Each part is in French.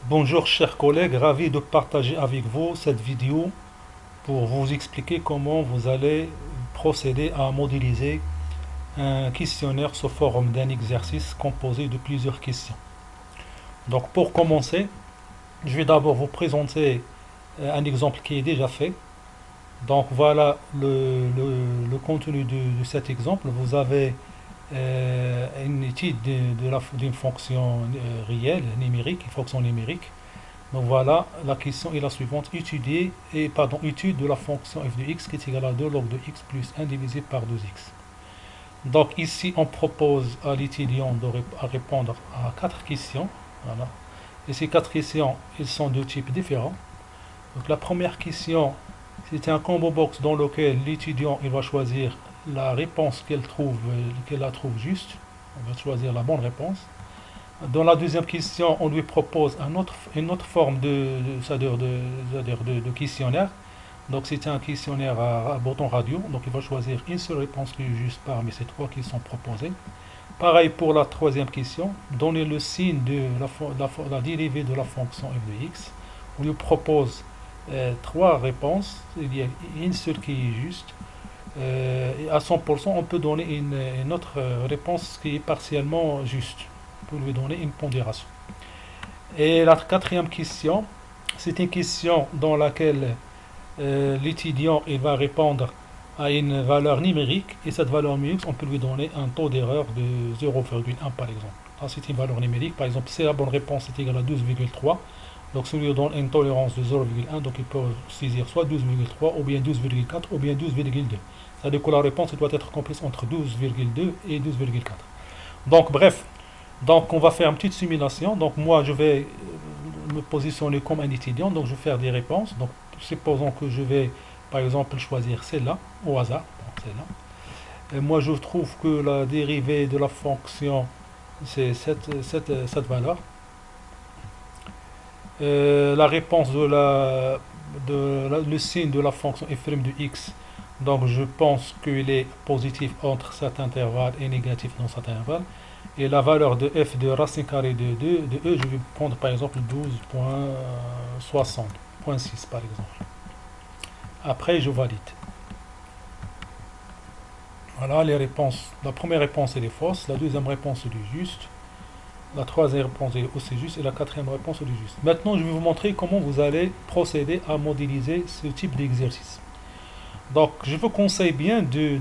Bonjour chers collègues, ravi de partager avec vous cette vidéo pour vous expliquer comment vous allez procéder à modéliser un questionnaire sous forme d'un exercice composé de plusieurs questions. Donc pour commencer, je vais d'abord vous présenter un exemple qui est déjà fait. Donc voilà le contenu de cet exemple. Vous avez une étude d'une fonction réelle, numérique, une fonction numérique. Donc voilà, la question est la suivante. Étude de la fonction f de x qui est égale à 2 log de x plus 1 divisé par 2x. Donc ici, on propose à l'étudiant de répondre à 4 questions. Voilà. Et ces 4 questions, elles sont de types différents. Donc la première question, c'est un combo box dans lequel l'étudiant il va choisir la réponse qu'elle la trouve juste. On va choisir la bonne réponse. Dans la deuxième question, on lui propose une autre forme de questionnaire. Donc c'est un questionnaire à bouton radio. Donc il va choisir une seule réponse qui est juste parmi ces 3 qui sont proposées. Pareil pour la troisième question. Donner le signe de la dérivée de la fonction f de x. On lui propose 3 réponses. Il y a une seule qui est juste. Et à 100%, on peut donner une autre réponse qui est partiellement juste pour lui donner une pondération. Et la quatrième question, c'est une question dans laquelle l'étudiant il va répondre à une valeur numérique et cette valeur numérique, on peut lui donner un taux d'erreur de 0,1 par exemple. Là, c'est une valeur numérique, par exemple, si la bonne réponse est égale à 12,3, donc si on lui donne une tolérance de 0,1, donc il peut saisir soit 12,3 ou bien 12,4 ou bien 12,2. C'est-à-dire que la réponse doit être comprise entre 12,2 et 12,4. Donc bref, donc on va faire une petite simulation. Donc moi je vais me positionner comme un étudiant. Donc je vais faire des réponses. Donc supposons que je vais par exemple choisir celle-là au hasard. Donc, celle-là. Et moi je trouve que la dérivée de la fonction c'est cette valeur. La réponse le signe de la fonction f' de x. Donc je pense qu'il est positif entre cet intervalle et négatif dans cet intervalle. Et la valeur de f de racine carrée de e, je vais prendre par exemple 12,60, 0,6 par exemple. Après, je valide. Voilà les réponses. La première réponse elle est fausse, la deuxième réponse elle est juste, la troisième réponse elle est aussi juste et la quatrième réponse elle est juste. Maintenant, je vais vous montrer comment vous allez procéder à modéliser ce type d'exercice. Donc, je vous conseille bien de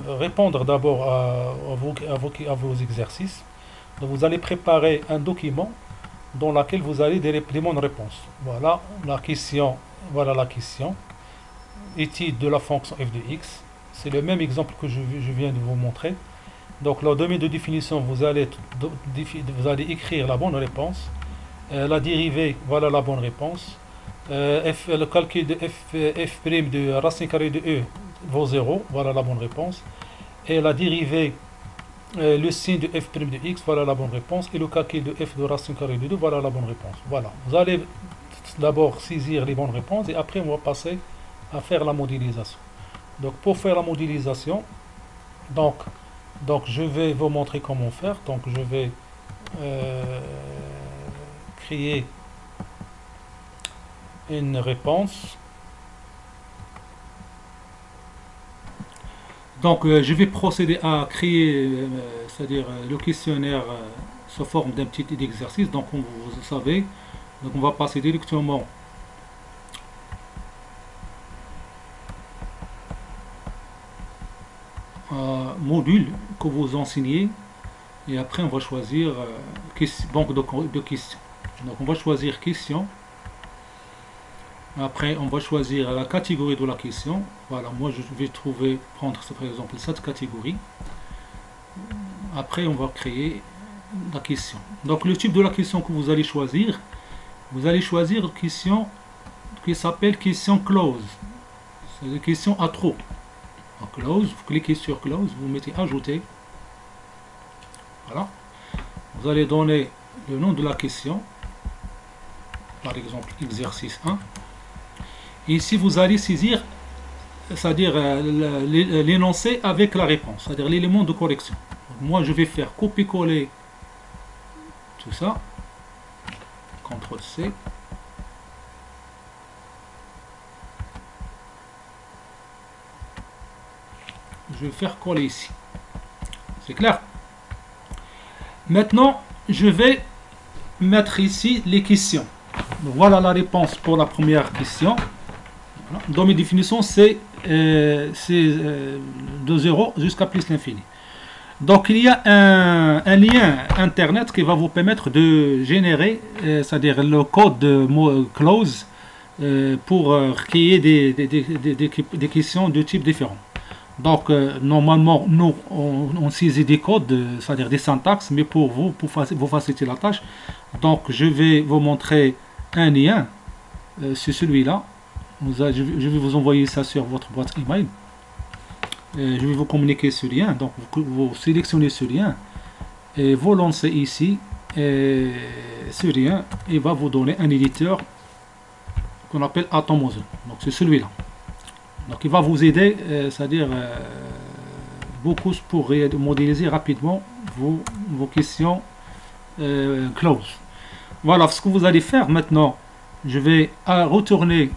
répondre d'abord à vos exercices. Donc, vous allez préparer un document dans lequel vous allez des bonnes réponses. Voilà la question. Étude de la fonction f de x. C'est le même exemple que je viens de vous montrer. Donc, le domaine de définition, vous allez écrire la bonne réponse. La dérivée, voilà la bonne réponse. Le calcul de f' de racine carrée de e vaut 0, voilà la bonne réponse. Et la dérivée, le signe de f' de x, voilà la bonne réponse. Et le calcul de f de racine carrée de 2, voilà la bonne réponse. Voilà, vous allez d'abord saisir les bonnes réponses et après on va passer à faire la modélisation. Donc pour faire la modélisation, donc, je vais vous montrer comment faire. Donc je vais créer une réponse. Donc, je vais procéder à créer, c'est-à-dire le questionnaire sous forme d'un petit exercice. Donc, comme vous savez, donc on va passer directement à module que vous enseignez. Et après, on va choisir banque de questions. Donc, on va choisir question. Après, on va choisir la catégorie de la question. Voilà, moi je vais prendre par exemple cette catégorie. Après, on va créer la question. Donc, le type de la question que vous allez choisir une question qui s'appelle question close. C'est une question à trop. Donc, close, vous cliquez sur close, vous mettez ajouter. Voilà. Vous allez donner le nom de la question. Par exemple, exercice 1. Et ici, vous allez saisir, c'est-à-dire l'énoncé avec la réponse, c'est-à-dire l'élément de correction. Donc, moi, je vais faire copier-coller tout ça. CTRL-C. Je vais faire coller ici. C'est clair? Maintenant, je vais mettre ici les questions. Donc, voilà la réponse pour la première question. Voilà. Dans mes définitions, c'est de 0 jusqu'à plus l'infini. Donc, il y a un lien internet qui va vous permettre de générer, c'est-à-dire le code de close pour créer des questions de type différent. Donc, normalement, nous, on saisit des codes, c'est-à-dire des syntaxes, mais pour vous faciliter la tâche, donc je vais vous montrer un lien, c'est celui-là. Je vais vous envoyer ça sur votre boîte email. Je vais vous communiquer ce lien. Donc, vous sélectionnez ce lien et vous lancez ici ce lien et va vous donner un éditeur qu'on appelle Atomozo. Donc, c'est celui-là. Donc, il va vous aider, c'est-à-dire beaucoup pour modéliser rapidement vos questions close. Voilà ce que vous allez faire maintenant. Je vais retourner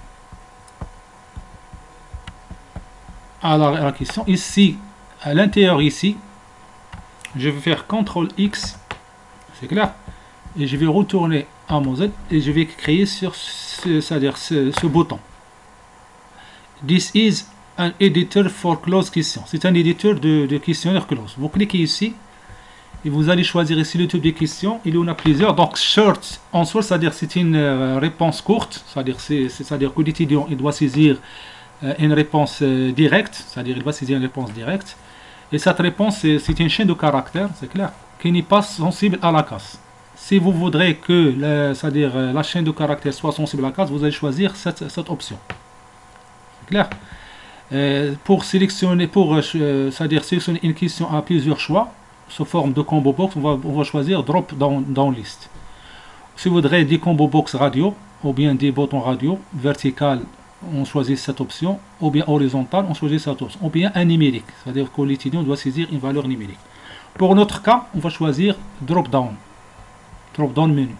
à la question. Ici, à l'intérieur, ici, je vais faire CTRL X, c'est clair, et je vais retourner à mon Z et je vais créer sur c'est-à-dire ce bouton. This is an editor for close question. C'est un éditeur de questionnaire close. Vous cliquez ici et vous allez choisir ici le type de questions. Il y en a plusieurs. Donc short en soi, c'est-à-dire c'est une réponse courte, c'est-à-dire que l'étudiant il doit saisir une réponse directe, c'est-à-dire il va saisir une réponse directe. Et cette réponse c'est une chaîne de caractères, c'est clair, qui n'est pas sensible à la case. Si vous voudrez que c'est-à-dire la chaîne de caractères soit sensible à la case, vous allez choisir cette option. Clair. Pour sélectionner, c'est-à-dire sélectionner une question à plusieurs choix sous forme de combo box, on va choisir drop down list. Si vous voudrez des combo box radio ou bien des boutons radio vertical, on choisit cette option, ou bien horizontal, on choisit cette option, ou bien un numérique, c'est-à-dire que l'étudiant doit saisir une valeur numérique. Pour notre cas, on va choisir drop down menu.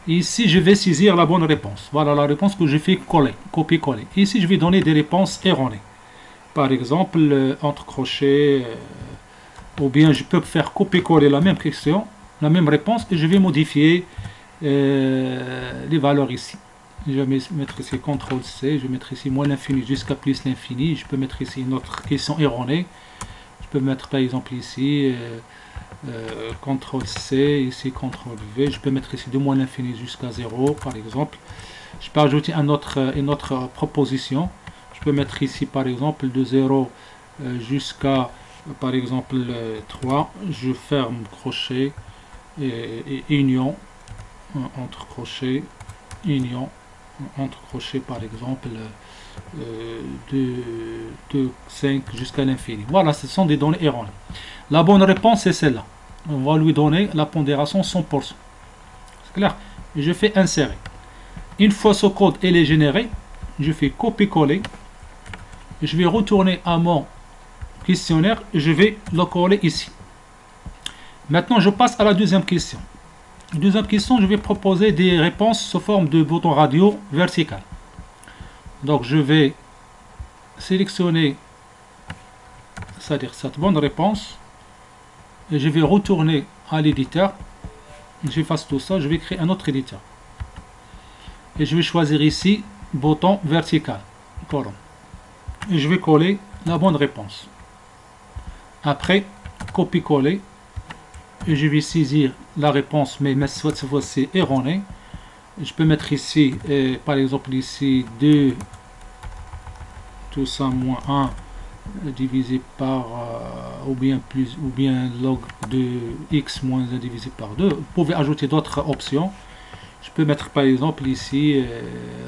Ici, je vais saisir la bonne réponse. Voilà la réponse que je fais copier-coller. Ici, je vais donner des réponses erronées. Par exemple, entre crochets, ou bien je peux faire copier-coller la même question, la même réponse, et je vais modifier les valeurs ici. Je vais mettre ici CTRL-C, je vais mettre ici moins l'infini jusqu'à plus l'infini. Je peux mettre ici une autre question erronée. Je peux mettre par exemple ici CTRL-C, ici CTRL-V. Je peux mettre ici de moins l'infini jusqu'à 0 par exemple. Je peux ajouter une autre proposition. Je peux mettre ici par exemple de 0 jusqu'à par exemple 3. Je ferme crochet et union entre crochets, union entre crochets par exemple de 5 jusqu'à l'infini. Voilà, ce sont des données erronées. La bonne réponse est celle-là. On va lui donner la pondération 100%. C'est clair? Et je fais insérer. Une fois ce code est généré, je fais copier-coller. Je vais retourner à mon questionnaire et je vais le coller ici. Maintenant, je passe à la deuxième question. Deuxième question, je vais proposer des réponses sous forme de bouton radio vertical. Donc, je vais sélectionner, c'est-à-dire cette bonne réponse, et je vais retourner à l'éditeur. J'efface tout ça, je vais créer un autre éditeur. Et je vais choisir ici, bouton vertical, colonne. Et je vais coller la bonne réponse. Après, copier-coller. Et je vais saisir la réponse, mais cette fois-ci erronée. Je peux mettre ici, par exemple ici, 2, tout ça, moins 1, divisé par, ou bien log de x moins 1 divisé par 2. Vous pouvez ajouter d'autres options. Je peux mettre par exemple ici,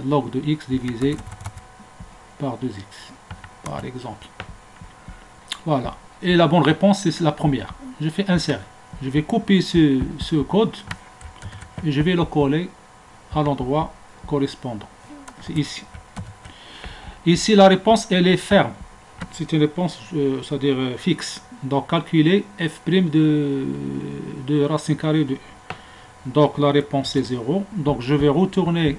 log de x divisé par 2x, par exemple. Voilà. Et la bonne réponse, c'est la première. Je fais insérer. Je vais copier ce code et je vais le coller à l'endroit correspondant. C'est ici. Ici, la réponse, elle est ferme. C'est une réponse, c'est-à-dire fixe. Donc, calculer f' de racine carrée de Donc la réponse est 0. Donc je vais retourner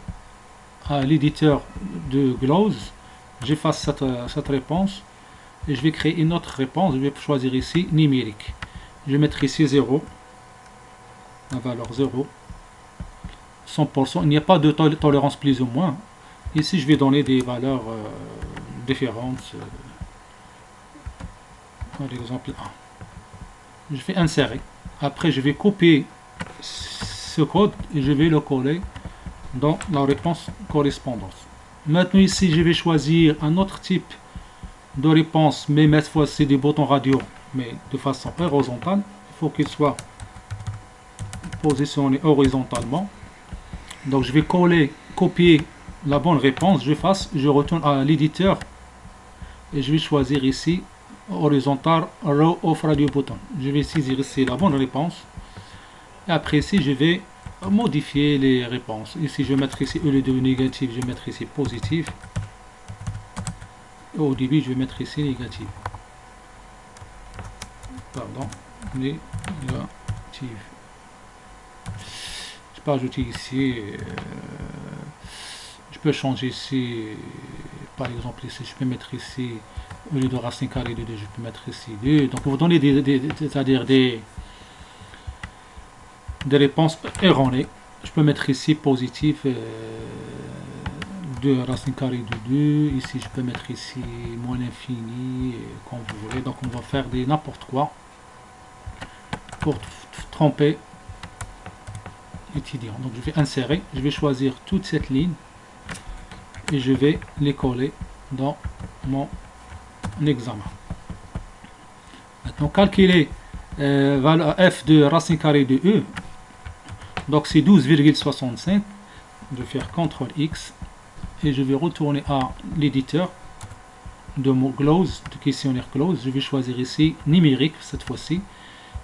à l'éditeur de Glows. J'efface cette réponse et je vais créer une autre réponse. Je vais choisir ici numérique. Je vais mettre ici 0. La valeur 0. 100%. Il n'y a pas de tolérance plus ou moins. Ici je vais donner des valeurs différentes. Par exemple 1. Je fais insérer. Après je vais copier ce code et je vais le coller dans la réponse correspondante. Maintenant ici je vais choisir un autre type de réponse, mais cette fois c'est des boutons radio, mais de façon horizontale. Il faut qu'il soit positionné horizontalement. Donc je vais copier la bonne réponse, je retourne à l'éditeur et je vais choisir ici horizontal row of radio button. Je vais saisir ici la bonne réponse et après ici je vais modifier les réponses. Ici je vais mettre ici au lieu de négatif, je vais mettre ici positif. Et au début je vais mettre ici négatif. Pardon, négatif. Je peux ajouter ici, je peux changer ici, par exemple ici, je peux mettre ici, au lieu de racine carrée de 2, je peux mettre ici 2. Donc vous donnez c'est-à-dire des réponses erronées. Je peux mettre ici positif 2 racine carrée de 2. Ici je peux mettre ici moins l'infini, comme vous voulez. Donc on va faire des n'importe quoi pour tromper l'étudiant. Donc je vais insérer, je vais choisir toute cette ligne et je vais les coller dans mon examen. Maintenant calculer valeur f de racine carrée de e. Donc c'est 12,65. Je vais faire CTRL X et je vais retourner à l'éditeur de mon Glows, de questionnaire Glows. Je vais choisir ici numérique cette fois-ci.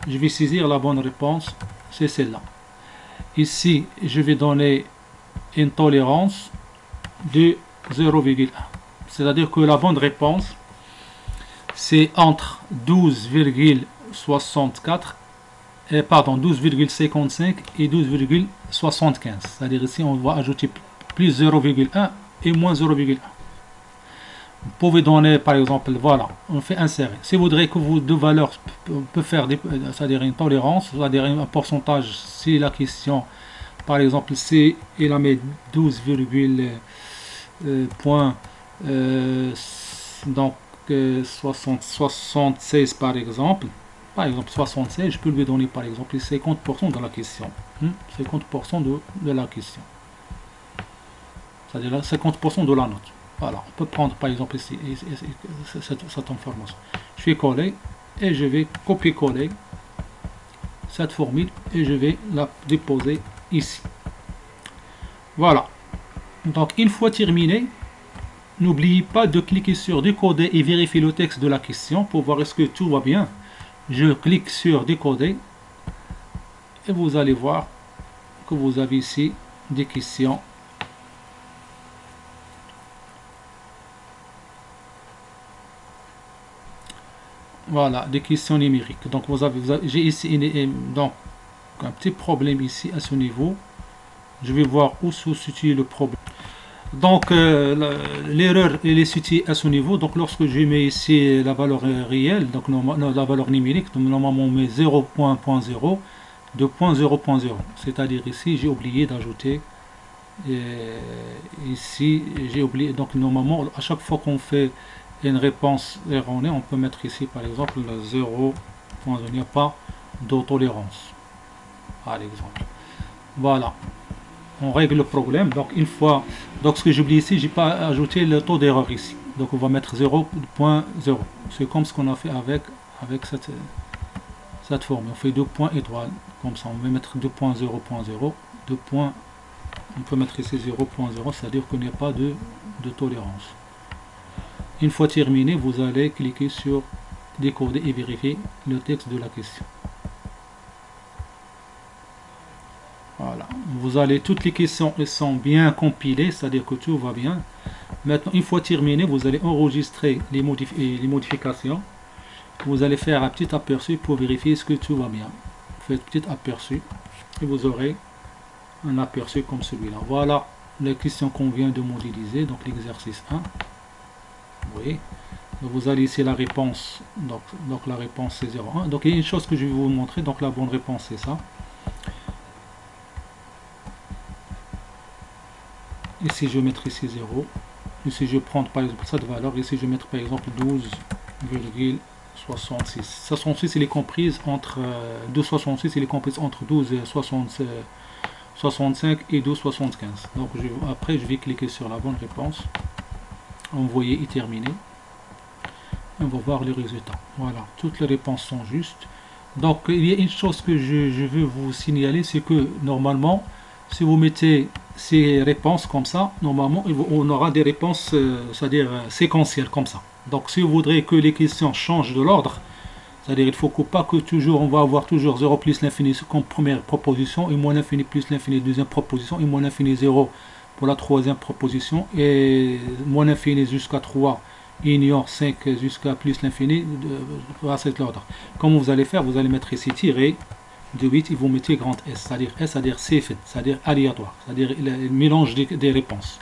Je vais saisir la bonne réponse, c'est celle-là. Ici, je vais donner une tolérance de 0,1. C'est-à-dire que la bonne réponse, c'est entre 12,64 pardon, 12,55 et 12,75. C'est-à-dire ici, on va ajouter plus 0,1 et moins 0,1. Vous pouvez donner, par exemple, voilà, on fait insérer. Si vous voudrez que vos deux valeurs peuvent faire, c'est-à-dire une tolérance, c'est-à-dire un pourcentage, si la question, par exemple, si il a mis 12, donc 76 par exemple 76, je peux lui donner par exemple 50% de la question. 50% de la question. C'est-à-dire 50% de la note. Voilà, on peut prendre par exemple ici cette information. Je vais coller et je vais copier-coller cette formule et je vais la déposer ici. Voilà. Donc une fois terminé, n'oubliez pas de cliquer sur décoder et vérifier le texte de la question pour voir est-ce que tout va bien. Je clique sur décoder et vous allez voir que vous avez ici des questions. Voilà, des questions numériques. Donc j'ai ici donc un petit problème ici à ce niveau. Je vais voir où se situe le problème. Donc l'erreur est située à ce niveau. Donc lorsque je mets ici la valeur réelle, donc la valeur numérique, donc normalement on met 0.0 de 0.0.0. C'est-à-dire ici j'ai oublié d'ajouter ici j'ai oublié. Donc normalement à chaque fois qu'on fait une réponse erronée, on peut mettre ici par exemple 0.0. Il n'y a pas de tolérance par exemple. Voilà, on règle le problème. Donc une fois, donc ce que j'oublie ici, j'ai pas ajouté le taux d'erreur ici, donc on va mettre 0.0. c'est comme ce qu'on a fait avec cette forme. On fait 2 points étoiles comme ça. On va mettre 2.0.0, 2 points, on peut mettre ici 0.0, c'est à dire qu'il n'y a pas de tolérance. Une fois terminé, vous allez cliquer sur décoder et vérifier le texte de la question. Voilà, vous allez, toutes les questions elles sont bien compilées, c'est-à-dire que tout va bien. Maintenant, une fois terminé, vous allez enregistrer les modifications. Vous allez faire un petit aperçu pour vérifier ce que tout va bien. Vous faites un petit aperçu et vous aurez un aperçu comme celui-là. Voilà la question qu'on vient de modéliser, donc l'exercice 1. Vous voyez, donc vous allez ici la réponse, donc la réponse c'est 0,1. Donc il y a une chose que je vais vous montrer, donc la bonne réponse c'est ça. Ici je vais mettre ici 0. Ici je vais prendre par exemple cette valeur, ici je vais mettre par exemple 12,66. 66 il est comprise entre 2,66 il est comprise entre 12,65 et 12,75. Donc après je vais cliquer sur la bonne réponse, envoyer et terminer. On va voir les résultats. Voilà, toutes les réponses sont justes. Donc il y a une chose que je veux vous signaler, c'est que normalement si vous mettez ces réponses comme ça, normalement on aura des réponses c'est-à-dire séquentielles comme ça. Donc si vous voudrez que les questions changent de l'ordre, c'est-à-dire il ne faut pas que toujours on va avoir toujours 0 plus l'infini comme première proposition et moins l'infini plus l'infini deuxième proposition et moins l'infini 0 pour la troisième proposition et moins l'infini jusqu'à 3 union 5 jusqu'à plus l'infini à cet ordre. Comme vous allez faire, vous allez mettre ici tiré de 8 et vous mettez grand S, c'est-à-dire c'est fait, c'est-à-dire aléatoire, c'est-à-dire le mélange des réponses.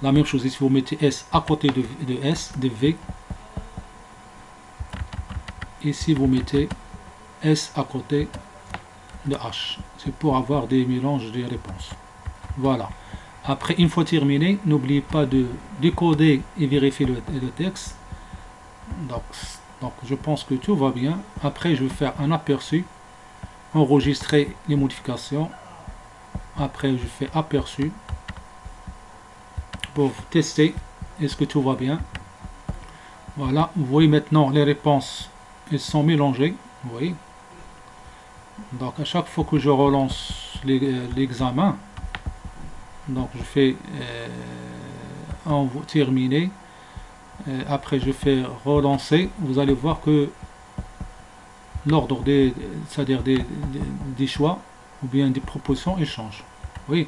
La même chose ici, vous mettez S à côté de S, de V. Ici, vous mettez S à côté de H. C'est pour avoir des mélanges des réponses. Voilà. Après, une fois terminé, n'oubliez pas de décoder et vérifier le texte. Donc, je pense que tout va bien. Après, je vais faire un aperçu, enregistrer les modifications. Après, je fais aperçu pour tester est-ce que tout va bien. Voilà, vous voyez maintenant les réponses, elles sont mélangées. Vous voyez. Donc, à chaque fois que je relance l'examen, donc je fais terminer, après je fais relancer, vous allez voir que l'ordre c'est-à-dire des choix ou bien des propositions il change. Oui,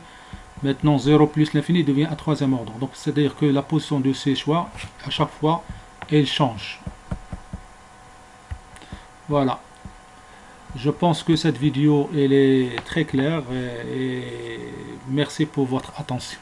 maintenant 0 plus l'infini devient un troisième ordre, donc c'est-à-dire que la position de ces choix à chaque fois elle change. Voilà, je pense que cette vidéo elle est très claire et merci pour votre attention.